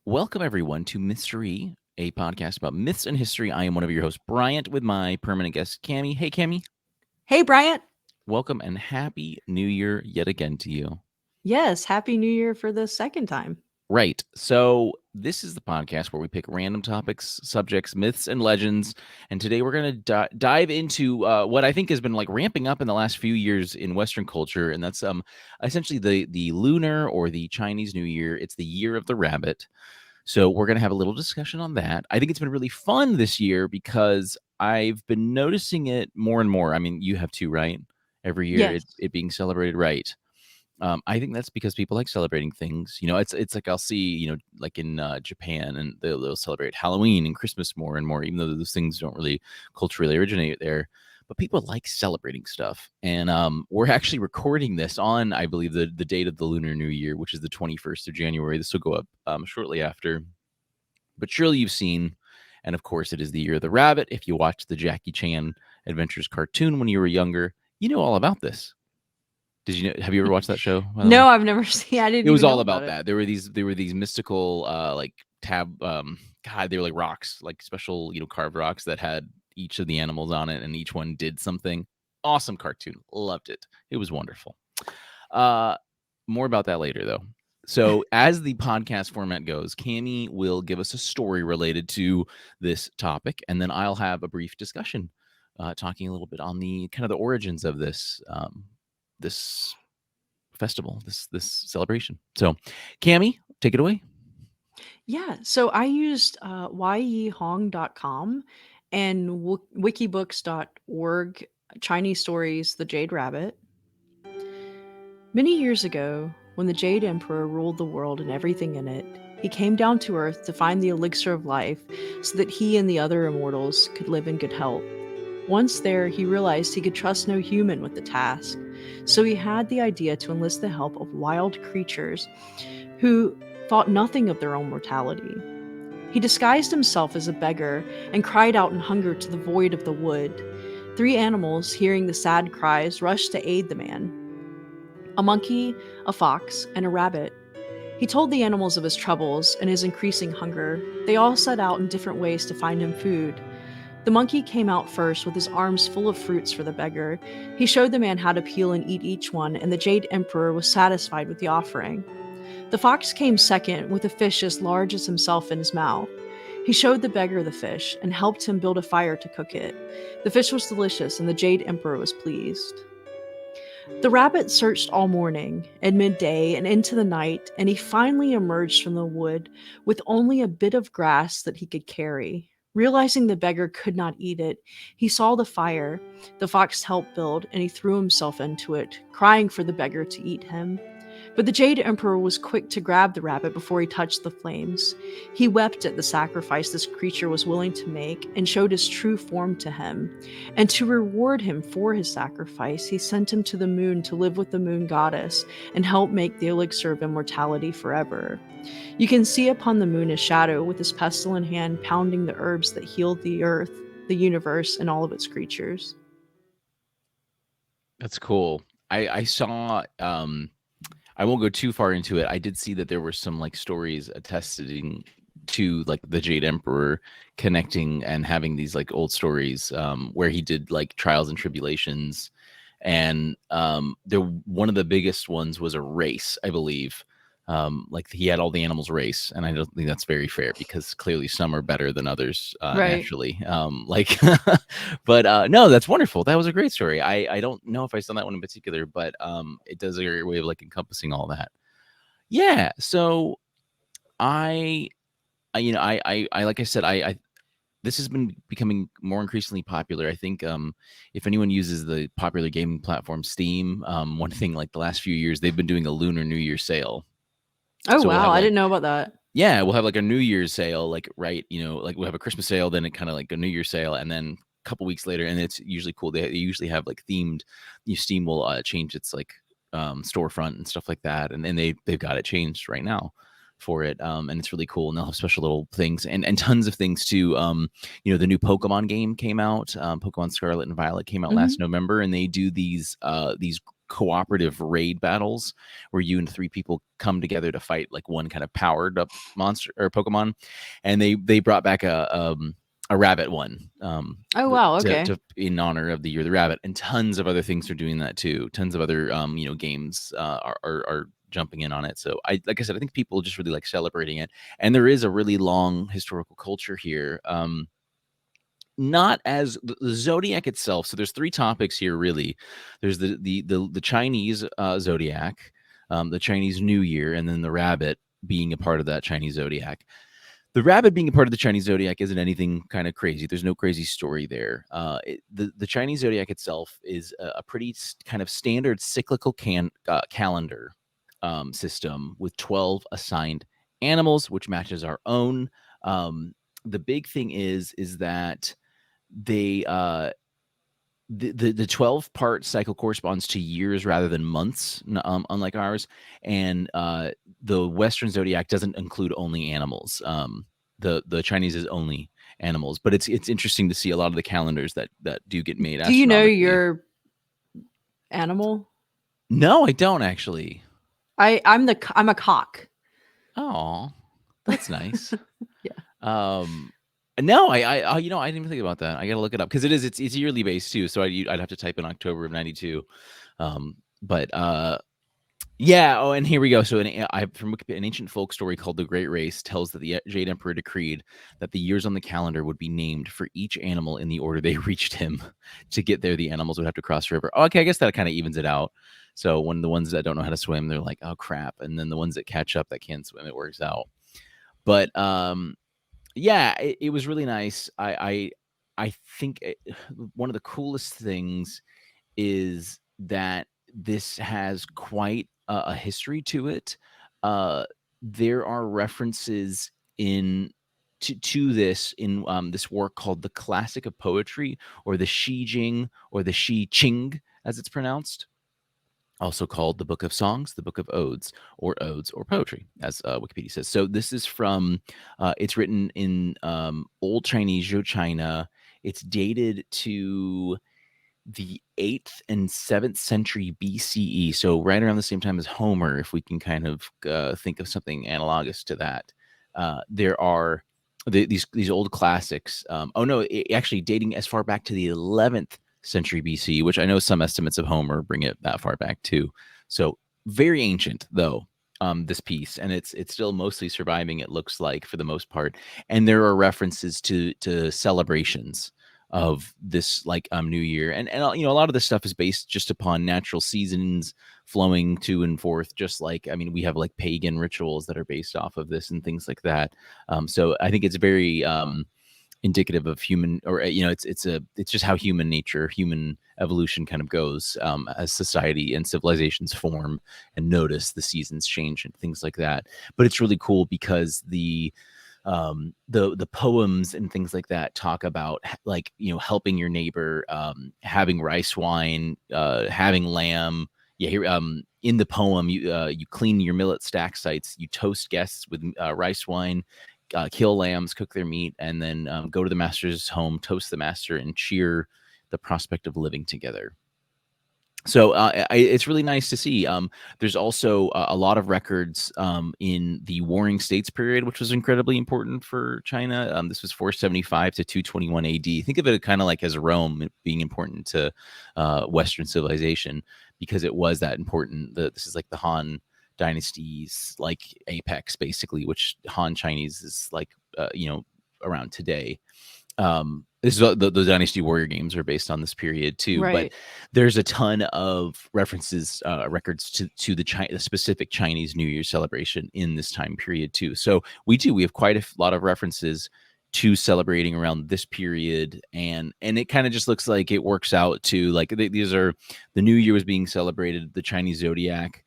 Welcome, everyone, to Mythstorie, a podcast about myths and history. I am one of your hosts, Bryant, with my permanent guest, Cammy. Hey, Cammy. Hey, Bryant. Welcome and Happy New Year yet again to you. Yes, Happy New Year for the second time. Right. So, this is the podcast where we pick random topics, subjects, myths, and legends. And today we're going to dive into what I think has been like ramping up in the last few years in Western culture. And that's essentially the Lunar or the Chinese New Year. It's the year of the rabbit. So we're going to have a little discussion on that. I think it's been really fun this year because I've been noticing it more and more. I mean, you have too, right? Every year Yes. it being celebrated, right? I think that's because people like celebrating things. It's like I'll see, like in Japan, and they'll celebrate Halloween and Christmas more and more, even though those things don't really culturally originate there. But people like celebrating stuff, and we're actually recording this on, I believe, the date of the Lunar New Year, which is the 21st of January. This will go up shortly after. But surely you've seen, and of course, it is the year of the rabbit. If you watched the Jackie Chan Adventures cartoon when you were younger, you know all about this. Did you know? Have you ever watched that show? By the way, No, I've never seen. I didn't it was even all know about about it. that. There were these mystical like God, they were like rocks, like special carved rocks that had each of the animals on it, and each one did something. Awesome cartoon, loved it. It was wonderful. Uh, More about that later, though. So, as the podcast format goes, Cammy will give us a story related to this topic, and then I'll have a brief discussion, talking a little bit on the kind of the origins of this festival, this celebration. So, Cammy, take it away. Yeah, so I used yehong.com and wikibooks.org, Chinese Stories, The Jade Rabbit. Many years ago, when the Jade Emperor ruled the world and everything in it, he came down to Earth to find the elixir of life so that he and the other immortals could live in good health. Once there, he realized he could trust no human with the task, so he had the idea to enlist the help of wild creatures who thought nothing of their own mortality. He disguised himself as a beggar and cried out in hunger to the void of the wood. Three animals, hearing the sad cries, rushed to aid the man: a monkey, a fox, and a rabbit. He told the animals of his troubles and his increasing hunger. They all set out in different ways to find him food. The monkey came out first with his arms full of fruits for the beggar. He showed the man how to peel and eat each one, and the Jade Emperor was satisfied with the offering. The fox came second with a fish as large as himself in his mouth. He showed the beggar the fish and helped him build a fire to cook it. The fish was delicious, and the Jade Emperor was pleased. The rabbit searched all morning, at midday, and into the night, and he finally emerged from the wood with only a bit of grass that he could carry. Realizing the beggar could not eat it, he saw the fire the fox helped build, and he threw himself into it, crying for the beggar to eat him. But the Jade Emperor was quick to grab the rabbit before he touched the flames. He wept at the sacrifice this creature was willing to make and showed his true form to him. And to reward him for his sacrifice, he sent him to the moon to live with the moon goddess and help make the elixir of immortality forever. You can see upon the moon his shadow with his pestle in hand pounding the herbs that healed the earth, the universe, and all of its creatures. That's cool. I saw. I won't go too far into it. I did see that there were some like stories attesting to like the Jade Emperor connecting and having these like old stories where he did like trials and tribulations, and there one of the biggest ones was a race, I believe. Like he had all the animals race, and I don't think that's very fair because clearly some are better than others Right. naturally. Like, but no, that's wonderful. That was a great story. I don't know if I saw that one in particular, but it does a great way of like encompassing all that. Yeah. So I, I like I said, I this has been becoming more increasingly popular. I think if anyone uses the popular gaming platform Steam, one thing like the last few years they've been doing a Lunar New Year sale. Oh, So we'll wow. have I like didn't know about that. yeah, we'll have like a New Year's sale, like right, like we'll have a Christmas sale, then it kind of like a New Year's sale, and then a couple weeks later, and it's usually cool. They usually have like themed. Steam will change its like storefront and stuff like that, and then they've got it changed right now for it, and it's really cool. And they'll have special little things and tons of things too. The new Pokemon game came out. Pokemon Scarlet and Violet came out last Hmm. November, and they do these cooperative raid battles where you and 3 people come together to fight like one kind of powered up monster or Pokemon, and they brought back a rabbit one, Oh wow, okay. to in honor of the year of the rabbit, and tons of other things are doing that too. Tons of other games are jumping in on it. So like I said, I think people just really like celebrating it, and there is a really long historical culture here. Not as the zodiac itself. So there's 3 topics here really. There's the Chinese zodiac, the Chinese New Year, and then the rabbit being a part of that Chinese zodiac. The rabbit being a part of the Chinese zodiac isn't anything kind of crazy. There's no crazy story there. The Chinese zodiac itself is a pretty kind of standard cyclical calendar system with 12 assigned animals, which matches our own. The big thing is that they the 12-part cycle corresponds to years rather than months, unlike ours. And the Western zodiac doesn't include only animals. The Chinese is only animals, but it's interesting to see a lot of the calendars that do get made Do you know astronomically. your animal? No, I don't actually. I'm a cock. Oh, that's nice. Yeah. No, I I didn't even think about that. I gotta look it up because it's yearly based too. So I'd have to type in October of '92. But yeah. Oh, and here we go. So from Wikipedia, an ancient folk story called the Great Race tells that the Jade Emperor decreed that the years on the calendar would be named for each animal in the order they reached him. To get there, the animals would have to cross a river. Oh, okay, I guess that kind of evens it out. So when the ones that don't know how to swim, they're like, oh crap, and then the ones that catch up that can swim, it works out. But yeah, it was really nice. I think one of the coolest things is that this has quite a history to it. Uh, there are references in to this in this work called the Classic of Poetry, or the Shi Jing, or the Shi Qing, as it's pronounced, also called the Book of Songs, the Book of Odes, or poetry, as Wikipedia says. So this is from, it's written in Old Chinese, Zhou China. It's dated to the 8th and 7th century BCE. So right around the same time as Homer, if we can kind of think of something analogous to that. There are these old classics. Oh no, actually dating as far back to the 11th century BC, which I know some estimates of Homer bring it that far back too. So very ancient though, this piece, and it's still mostly surviving, it looks like, for the most part. And there are references to celebrations of this like new year, and a lot of this stuff is based just upon natural seasons flowing to and forth, just like, I mean, we have like pagan rituals that are based off of this and things like that. So I think it's very indicative of human, or it's just how human evolution kind of goes, as society and civilizations form and notice the seasons change and things like that. But it's really cool because the poems and things like that talk about, like, helping your neighbor, having rice wine, having lamb. Yeah, here, in the poem, you clean your millet stack sites, you toast guests with rice wine, kill lambs, cook their meat, and then go to the master's home, toast the master, and cheer the prospect of living together. So it's really nice to see. There's also a lot of records in the Warring States period, which was incredibly important for China. This was 475 to 221 AD. Think of it kind of like as Rome being important to Western civilization, because it was that important. This is like the Han dynasty's like apex, basically, which Han Chinese is like around today. This is the Dynasty Warrior games are based on this period too, but Right. there's a ton of references, records to the specific Chinese New Year celebration in this time period too. So we have quite a lot of references to celebrating around this period, and it kind of just looks like it works out to, like, these are the New Year was being celebrated, the Chinese Zodiac.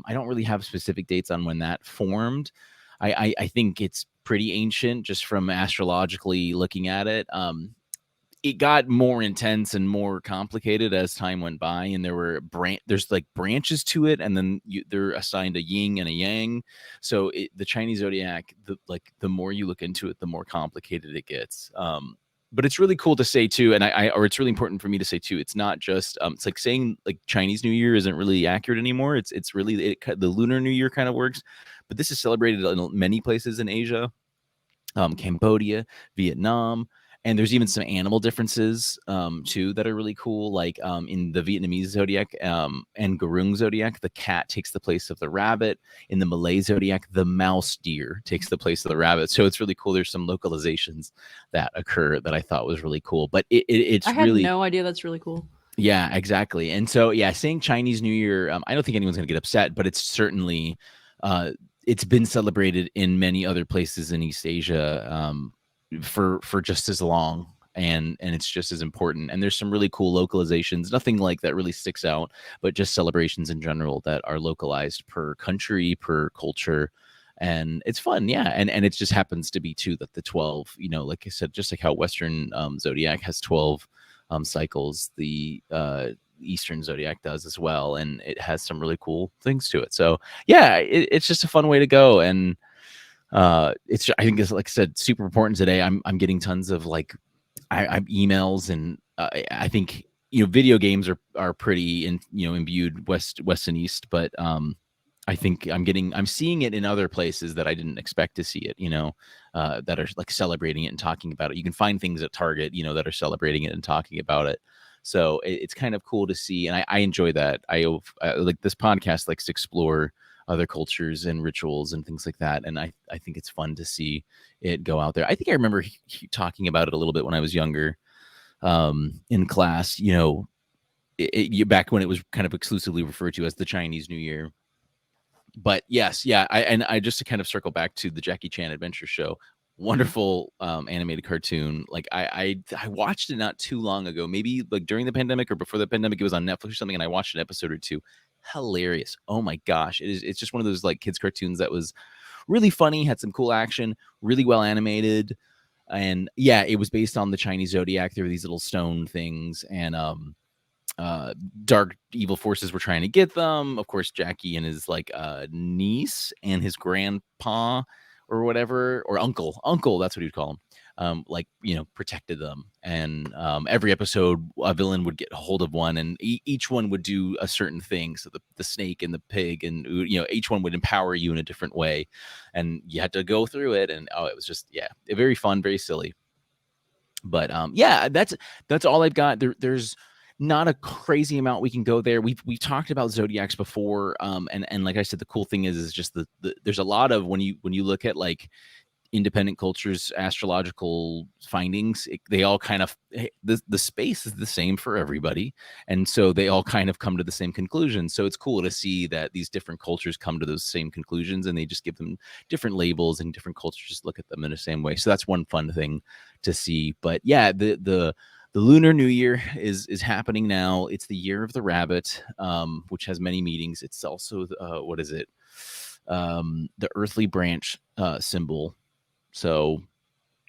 I don't really have specific dates on when that formed. I think it's pretty ancient just from astrologically looking at it. It got more intense and more complicated as time went by, and there's like branches to it, and then they're assigned a yin and a yang. So the Chinese zodiac, the more you look into it, the more complicated it gets. but it's really cool to say too, and or it's really important for me to say too. It's not just it's like saying like Chinese New Year isn't really accurate anymore. It's really the Lunar New Year kind of works, but this is celebrated in many places in Asia, Cambodia, Vietnam, and there's even some animal differences too that are really cool. Like in the Vietnamese zodiac and Garung zodiac, the cat takes the place of the rabbit. In the Malay zodiac, the mouse deer takes the place of the rabbit. So it's really cool. There's some localizations that occur that I thought was really cool. But I it's had really, no idea. That's really cool. yeah, exactly. And so, yeah, saying Chinese New Year, I don't think anyone's going to get upset, but it's certainly, uh, it's been celebrated in many other places in East Asia for just as long, and it's just as important. And there's some really cool localizations. Nothing like that really sticks out, but just celebrations in general that are localized per country, per culture. And it's fun, yeah. And it just happens to be too that the 12, like I said, just like how Western zodiac has 12 cycles, the Eastern zodiac does as well, and it has some really cool things to it. So yeah, it's just a fun way to go, and it's, I think, it's, like I said, super important today. I'm getting tons of like I'm emails, and I think video games are pretty imbued west and east, but I think I'm seeing it in other places that I didn't expect to see it, that are like celebrating it and talking about it. You can find things at Target, that are celebrating it and talking about it. So it's kind of cool to see, and I enjoy that. I like this podcast likes to explore other cultures and rituals and things like that, and I think it's fun to see it go out there. I think I remember talking about it a little bit when I was younger, in class. Back when it was kind of exclusively referred to as the Chinese New Year. But yes, yeah, I just to kind of circle back to the Jackie Chan Adventure Show, wonderful animated cartoon. Like I watched it not too long ago, maybe like during the pandemic or before the pandemic. It was on Netflix or something, and I watched an episode or two. Hilarious! Oh my gosh, it's just one of those like kids cartoons that was really funny, had some cool action, really well animated, and yeah, it was based on the Chinese zodiac. There were these little stone things, and dark evil forces were trying to get them. Of course, Jackie and his like niece and his grandpa or whatever, or uncle, that's what he'd call him. Like protected them, and every episode a villain would get a hold of one, and each one would do a certain thing. So the snake and the pig, and each one would empower you in a different way, and you had to go through it. And it was just, yeah, very fun, very silly. But yeah, that's all I've got. There's not a crazy amount we can go there. We've talked about zodiacs before, and like I said, the cool thing is just there's a lot of, when you look at like independent cultures astrological findings, they all kind of, the space is the same for everybody, and so they all kind of come to the same conclusion. So it's cool to see that these different cultures come to those same conclusions, and they just give them different labels, and different cultures just look at them in the same way. So that's one fun thing to see. But yeah, the Lunar New Year is happening now. It's the year of the rabbit, which has many meanings. It's also what is it, the earthly branch symbol. So,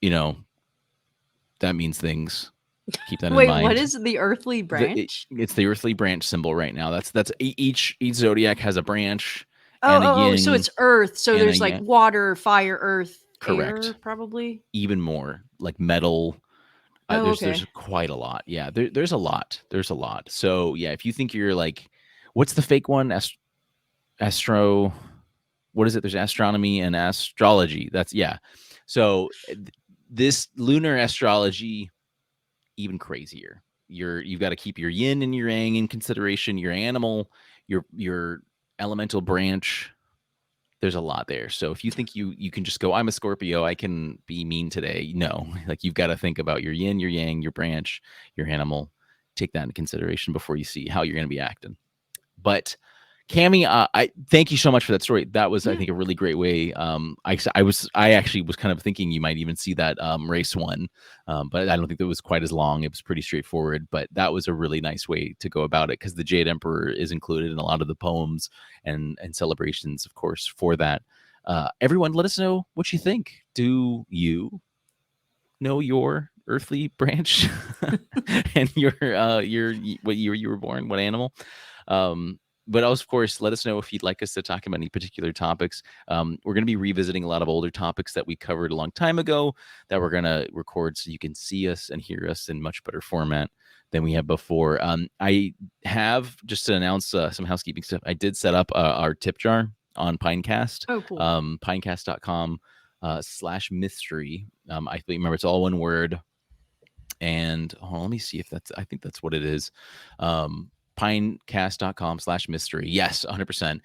that means things. Keep that in Wait, what mind. is the earthly branch? It's the earthly branch symbol right now. That's each zodiac has a branch Oh, and a oh, oh. So yin it's earth. So and a there's like yang. water, fire, earth, air, Correct. probably. Even more like metal. Oh, There's okay. quite a lot. Yeah, there's a lot. There's a lot. So yeah, if you think you're like, what's the fake one? Astro. What is it? There's astronomy and astrology. That's, yeah. So this lunar astrology, even crazier. You've got to keep your yin and your yang in consideration, your animal, your elemental branch. There's a lot there. So if you think you can just go, I'm a Scorpio, I can be mean today. No, like you've got to think about your yin, your yang, your branch, your animal. Take that into consideration before you see how you're going to be acting. But Cammy, I thank you so much for that story. That was, I Yeah. think, a really great way. I actually was kind of thinking you might even see that race one, but I don't think that was quite as long. It was pretty straightforward, but that was a really nice way to go about it, because the Jade Emperor is included in a lot of the poems and celebrations, of course, for that. Everyone, let us know what you think. Do you know your earthly branch and your what year you were born, what animal? but of course, let us know if you'd like us to talk about any particular topics. We're going to be revisiting a lot of older topics that we covered a long time ago that we're going to record so you can see us and hear us in much better format than we have before. I have, just to announce some housekeeping stuff, I did set up our tip jar on Pinecast, Oh, cool. pinecast.com slash mythstorie. I remember it's all one word. And let me see if I think that's what it is. Pinecast.com/mystery. Yes, 100%.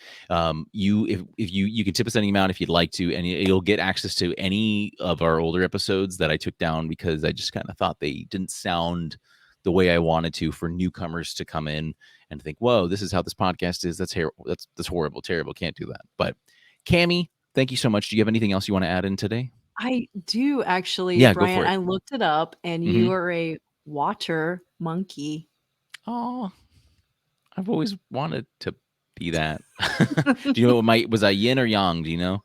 If you can tip us any amount if you'd like to, and you'll get access to any of our older episodes that I took down because I just kind of thought they didn't sound the way I wanted to for newcomers to come in and think, whoa, this is how this podcast is. That's horrible, terrible. Can't do that. But Cammy, thank you so much. Do you have anything else you want to add in today? I do actually, Yeah, go for Bryant. it. I looked it up, and Mm-hmm. you are a water monkey. Oh, I've always wanted to be that. Do you know what was I yin or yang? Do you know?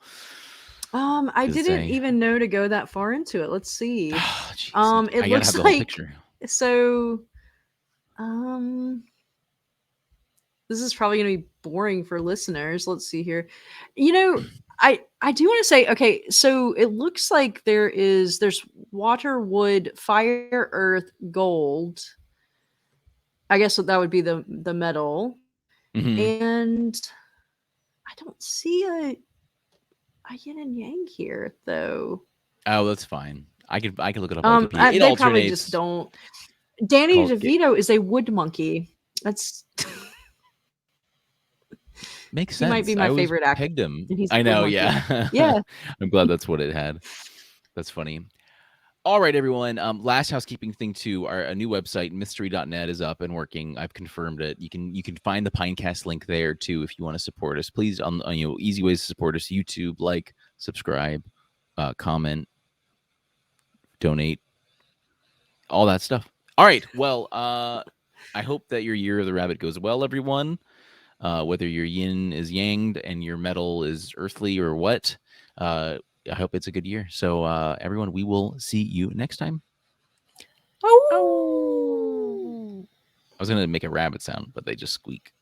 I Does it didn't say? even know to go that far into it. Let's see. Oh, jeez. It I gotta have looks the whole like picture. so. Um, this is probably going to be boring for listeners. Let's see here. You know, I do want to say, okay, so it looks like there's water, wood, fire, earth, gold. I guess that would be the metal, Hmm. and I don't see a yin and yang here though. Oh, that's fine. I can look it up on Wikipedia. It They probably just alternates. don't. Danny Called DeVito is a wood monkey. That's Makes he might be sense. my I always favorite actor, pegged him. and he's a I wood know. monkey. Yeah. Yeah. I'm glad that's what it had. That's funny. All right, everyone. Last housekeeping thing too. A new website, mystery.net, is up and working. I've confirmed it. You can find the Pinecast link there too if you want to support us. Please, easy ways to support us: YouTube, like, subscribe, comment, donate, all that stuff. All right. Well, I hope that your year of the rabbit goes well, everyone. Whether your yin is yanged and your metal is earthly or what. I hope it's a good year. So, everyone, we will see you next time. Oh. Oh, I was gonna make a rabbit sound, but they just squeak.